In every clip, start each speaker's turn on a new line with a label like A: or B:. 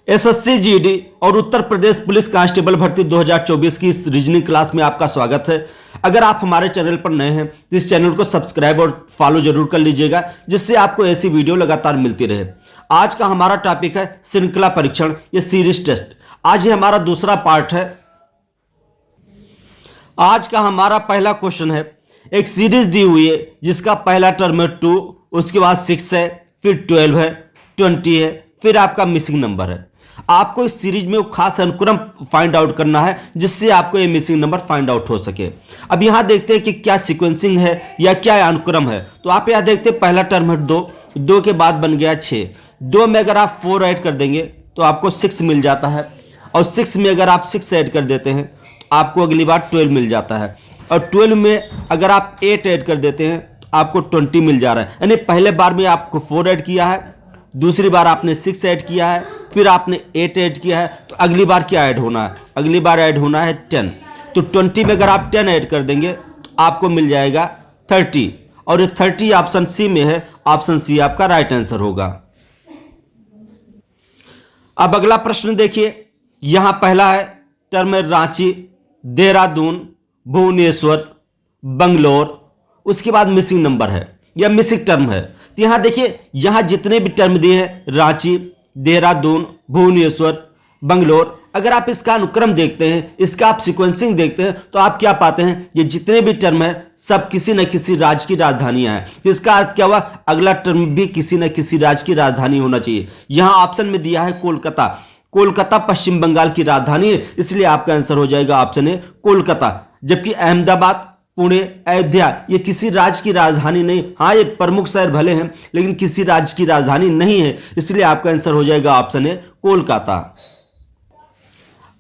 A: SSC GD और Uttar Pradesh police constable भर्ती 2024 की इस रीजनिंग क्लास में आपका स्वागत है। अगर आप हमारे चैनल पर नए हैं तो इस चैनल को सब्सक्राइब और फॉलो जरूर कर लीजिएगा, जिससे आपको ऐसी वीडियो लगातार मिलती रहे। आज का हमारा टॉपिक है श्रृंखला परीक्षण या सीरीज टेस्ट। आज ये हमारा दूसरा पार्ट है। आज का हमारा पहला क्वेश्चन है, एक सीरीज दी हुई है जिसका पहला टर्म है 2, उसके बाद 6 है, फिर 12 है, 20 है, फिर आपका मिसिंग नंबर है। आपको इस सीरीज में वो खास अनुक्रम फाइंड आउट करना है जिससे आपको ये मिसिंग नंबर फाइंड आउट हो सके। अब यहां देखते हैं कि क्या सीक्वेंसिंग है या क्या अनुक्रम है। तो आप यहां देखते हैं पहला टर्म है 2, 2 के बाद बन गया 6, 2 में अगर आप 4 ऐड कर देंगे तो आपको 6 मिल जाता है, और 6 में अगर आप 6 ऐड कर देते हैं तो आपको अगली बार 12 मिल जाता है, और 12 में अगर आप 8 ऐड कर देते हैं तो आपको 20 मिल जा रहा है। यानी पहले बार में आपको 4 ऐड किया है, दूसरी बार आपने 6 ऐड किया है, फिर आपने 8 ऐड किया है, तो अगली बार क्या ऐड होना है? अगली बार ऐड होना है 10। तो 20 में अगर आप 10 ऐड कर देंगे तो आपको मिल जाएगा 30, और ये 30 ऑप्शन सी में है। ऑप्शन सी आपका राइट आंसर होगा। अब अगला प्रश्न देखिए, यहां पहला है टर्म है रांची, देहरादून, भुवनेश्वर, बंगलोर, उसके बाद मिसिंग नंबर है या मिसिंग टर्म है। तो यहां देखिए, यहां जितने भी टर्म दिए हैं रांची, देहरादून, भुवनेश्वर, बंगलोर, अगर आप इसका अनुक्रम देखते हैं, इसका आप सीक्वेंसिंग देखते हैं, तो आप क्या पाते हैं? ये जितने भी टर्म है सब किसी न किसी राज्य की राजधानियां हैं। तो इसका अर्थ क्या हुआ? अगला टर्म भी किसी न किसी राज्य की राजधानी होना चाहिए। यहां ऑप्शन में दिया है कोलकाता। कोलकाता पश्चिम बंगाल की राजधानी है, इसलिए आपका आंसर हो जाएगा ऑप्शन ए कोलकाता। जबकि अहमदाबाद, पुणे, अयोध्या ये किसी राज्य की राजधानी नहीं। हाँ, ये प्रमुख शहर भले हैं लेकिन किसी राज्य की राजधानी नहीं है, इसलिए आपका आंसर हो जाएगा ऑप्शन ए कोलकाता।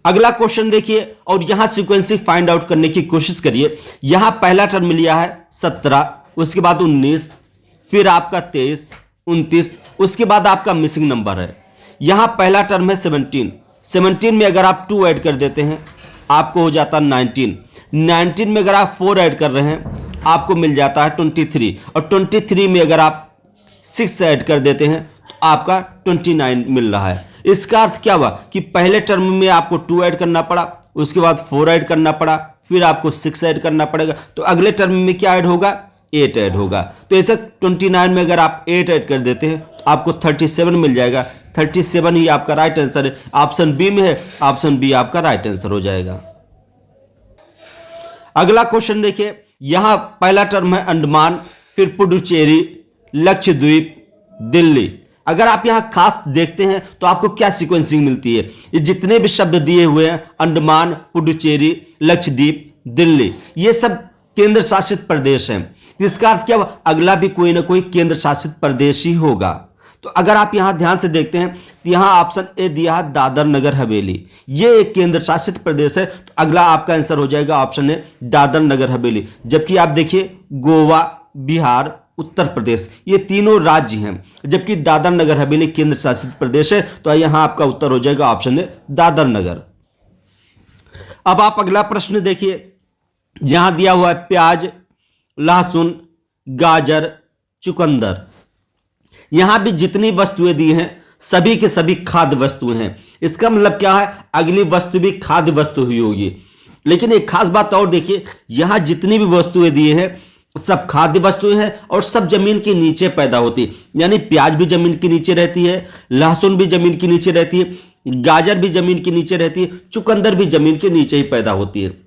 A: अगला क्वेश्चन देखिए और यहां सीक्वेंसिंग फाइंड आउट करने की कोशिश करिए। यहां पहला टर्म लिया है 17, उसके बाद 19, फिर आपका 23, 29, उसके बाद आपका मिसिंग नंबर है। यहां पहला टर्म है 17, 17 में अगर आप 2 ऐड कर देते हैं आपको हो जाता है 19, 19 में अगर आप 4 ऐड कर रहे हैं आपको मिल जाता है 23, और 23 में अगर आप 6 ऐड कर देते हैं तो आपका 29 मिल रहा है। इसका अर्थ क्या हुआ कि पहले टर्म में आपको 2 ऐड करना पड़ा, उसके बाद 4 ऐड करना पड़ा, फिर आपको 6 ऐड करना पड़ेगा, तो अगले टर्म में क्या ऐड होगा? 8 ऐड होगा। तो ऐसे 29 में अगर आप 8 ऐड कर देते हैं तो आपको 37 मिल जाएगा। 37 ही आपका राइट आंसर है। ऑप्शन बी में है, ऑप्शन बी आपका राइट आंसर हो जाएगा। अगला क्वेश्चन देखिए, यहां पहला टर्म है अंडमान, फिर पुडुचेरी, लक्षद्वीप, दिल्ली। अगर आप यहां खास देखते हैं तो आपको क्या सीक्वेंसिंग मिलती है? ये जितने भी शब्द दिए हुए हैं, अंडमान, पुडुचेरी, लक्षद्वीप, दिल्ली, ये सब केंद्र शासित प्रदेश हैं। इसका अर्थ क्या हुआ? अगला भी कोई ना कोई केंद्र शासित प्रदेश ही होगा। तो अगर आप यहां ध्यान से देखते हैं तो यहां ऑप्शन ए दिया है दादर नगर हवेली, ये एक केंद्र शासित प्रदेश है। तो अगला आपका आंसर हो जाएगा ऑप्शन ए दादर नगर हवेली। जबकि आप देखिए गोवा, बिहार, उत्तर प्रदेश ये तीनों राज्य हैं, जबकि दादर नगर हवेली केंद्र शासित प्रदेश है। तो यहां आपका उत्तर हो जाएगा ऑप्शन ए दादर नगर। अब आप अगला प्रश्न देखिए, यहां दिया हुआ है प्याज, लहसुन, गाजर, चुकंदर। यहां भी जितनी वस्तुएं दी हैं सभी के सभी खाद्य वस्तुएं हैं। इसका मतलब क्या है? अगली वस्तु भी खाद्य वस्तु ही होगी। लेकिन एक खास बात और देखिए, यहां जितनी भी वस्तुएं दी हैं सब खाद्य वस्तुएं हैं और सब जमीन के नीचे पैदा होती है। यानी प्याज भी जमीन के नीचे रहती है, लहसुन भी जमीन के नीचे रहती है, गाजर भी जमीन के नीचे रहती है, चुकंदर भी जमीन के नीचे ही पैदा होती है।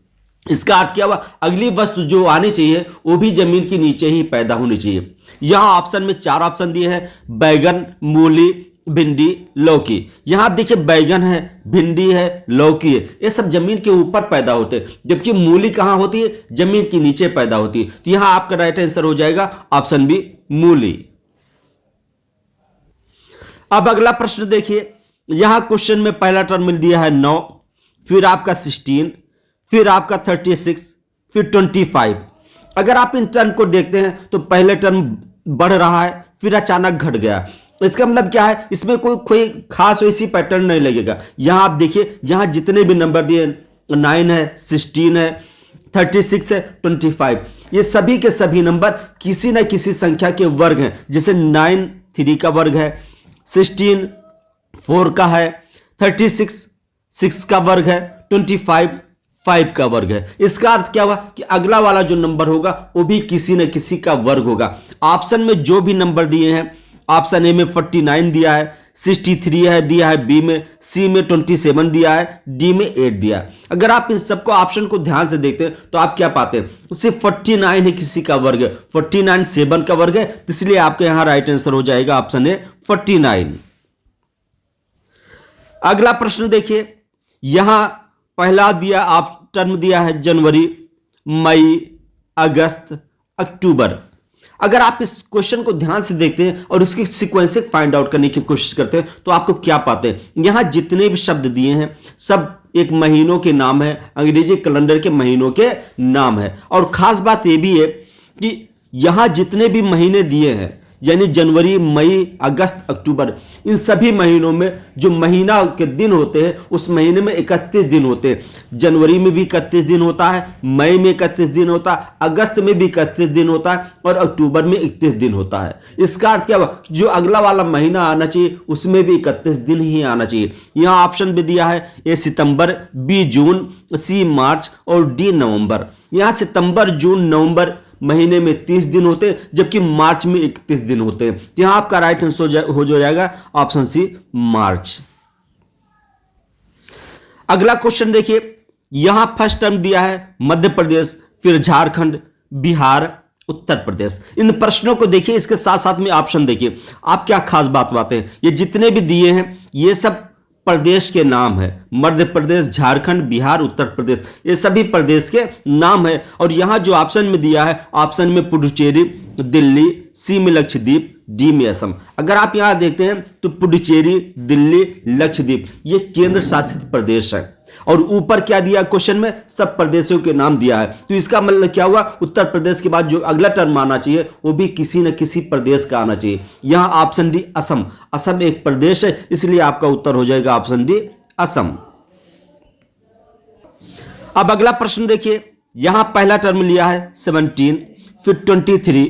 A: इसका अर्थ क्या हुआ? अगली वस्तु जो आनी चाहिए वो भी जमीन के नीचे ही पैदा होनी चाहिए। यहां ऑप्शन में 4 ऑप्शन दिए हैं, बैगन, मूली, भिंडी, लौकी। यहां आप देखिए बैगन है, भिंडी है, लौकी है, ये सब जमीन के ऊपर पैदा होते हैं, जबकि मूली कहां होती है? जमीन के नीचे पैदा होती है। तो यहां आपका राइट आंसर हो जाएगा ऑप्शन बी मूली। अब अगला प्रश्न देखिए, यहां क्वेश्चन में पहला टर्म मिल दिया है 9, फिर आपका 16, फिर आपका 36, फिर 25। अगर आप इन टर्म को देखते हैं तो पहले टर्म बढ़ रहा है, फिर अचानक घट गया। इसका मतलब क्या है? इसमें कोई खास वैसी पैटर्न नहीं लगेगा। यहां आप देखिए, यहां जितने भी नंबर दिए 9 है, 16 है, 36 है, 25, ये सभी के सभी नंबर किसी न किसी संख्या के वर्ग हैं। जैसे 9 3 का वर्ग है, 16 4 का है, 36 6 का वर्ग है, 25 5 का वर्ग है। इसका अर्थ क्या हुआ कि अगला वाला जो नंबर होगा वो भी किसी न किसी का वर्ग होगा। ऑप्शन में जो भी नंबर दिए हैं, ऑप्शन ए में 49 दिया है, 63 है दिया है बी में, सी में 27 दिया है, डी में 8 दिया है। अगर आप इन सबको ऑप्शन को ध्यान से देखते हैं तो आप क्या पाते हैं, सिर्फ 49 है किसी का वर्ग है, 49 7 का वर्ग है, इसलिए आपके यहां राइट आंसर हो जाएगा ऑप्शन ए 49। अगला प्रश्न देखिए, यहां पहला दिया आप टर्म दिया है जनवरी, मई, अगस्त, अक्टूबर। अगर आप इस क्वेश्चन को ध्यान से देखते हैं और उसकी सीक्वेंस फाइंड आउट करने की कोशिश करते हैं तो आपको क्या पाते हैं, यहां जितने भी शब्द दिए हैं सब एक महीनों के नाम है, अंग्रेजी कैलेंडर के महीनों के नाम है। और खास बात यह भी है कि यहां जितने भी महीने दिए हैं यानी जनवरी, मई, अगस्त, अक्टूबर, इन सभी महीनों में जो महीना के दिन होते हैं उस महीने में 31 दिन होते हैं। जनवरी में भी 31 दिन होता है, मई में 31 दिन होता है, अगस्त में भी 31 दिन होता है और अक्टूबर में 31 दिन होता है। इसका अर्थ क्या हुआ, जो अगला वाला महीना आना चाहिए उसमें भी 31 दिन ही आना चाहिए। यहाँ ऑप्शन भी दिया है, ए सितंबर, बी जून, सी मार्च और डी नवंबर। यहाँ सितंबर, जून, नवंबर महीने में 30 दिन होते हैं जबकि मार्च में 31 दिन होते हैं। यहां आपका राइट आंसर हो जाएगा ऑप्शन सी मार्च। अगला क्वेश्चन देखिए, यहां फर्स्ट टर्म दिया है मध्य प्रदेश, फिर झारखंड, बिहार, उत्तर प्रदेश। इन प्रश्नों को देखिए, इसके साथ साथ में ऑप्शन देखिए, आप क्या खास बात हैं, ये जितने भी दिए हैं ये सब प्रदेश के नाम है। मध्य प्रदेश, झारखंड, बिहार, उत्तर प्रदेश, ये सभी प्रदेश के नाम है। और यहां जो ऑप्शन में दिया है, ऑप्शन में पुडुचेरी, दिल्ली, सी में लक्षद्वीप, डी में असम। अगर आप यहां देखते हैं तो पुडुचेरी, दिल्ली, लक्षद्वीप ये केंद्र शासित प्रदेश है। और ऊपर क्या दिया क्वेश्चन में, सब प्रदेशों के नाम दिया है। तो इसका मतलब क्या हुआ, उत्तर प्रदेश के बाद जो अगला टर्म आना चाहिए वो भी किसी न किसी प्रदेश का आना चाहिए। यहां ऑप्शन डी असम, असम एक प्रदेश है, इसलिए आपका उत्तर हो जाएगा ऑप्शन डी असम। अब अगला प्रश्न देखिए, यहां पहला टर्म लिया है 17, फिर 23,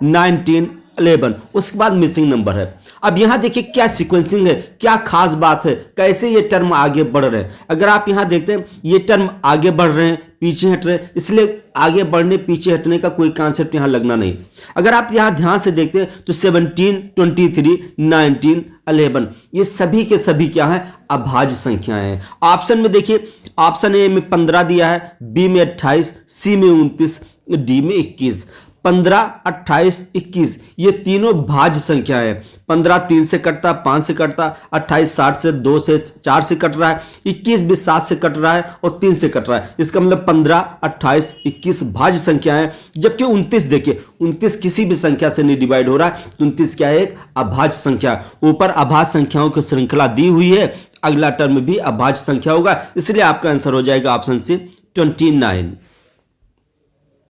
A: 19, 11, उसके बाद मिसिंग नंबर है। अब यहां देखिए क्या सीक्वेंसिंग है, क्या खास बात है, कैसे ये टर्म आगे बढ़ रहे हैं। अगर आप यहां देखते हैं ये टर्म आगे बढ़ रहे हैं, पीछे हट रहे हैं, इसलिए आगे बढ़ने पीछे हटने का कोई कॉन्सेप्ट यहां लगना नहीं। अगर आप यहां ध्यान से देखते हैं तो 17, 23, 19, 11 ये सभी के सभी क्या है, अभाज्य संख्याएं हैं। ऑप्शन में देखिए, ऑप्शन ए में 15 दिया है, बी में 28, सी में 29, डी में 21। 15, 28, 21 ये तीनों भाज्य संख्या है। 15 3 से कटता, 5 से कटता, 28 60 से, 2 से, 4 से कट रहा है, 21 भी 7 से कट रहा है और 3 से कट रहा है। इसका मतलब 15, 28, 21 भाज्य संख्या है। जबकि 29 देखिए, 29 किसी भी संख्या से नहीं डिवाइड हो रहा है, 29 क्या है, एक अभाज्य संख्या। ऊपर अभाज्य संख्याओं की श्रृंखला दी हुई है, अगला टर्म भी अभाज्य संख्या होगा, इसलिए आपका आंसर हो जाएगा ऑप्शन सी 29।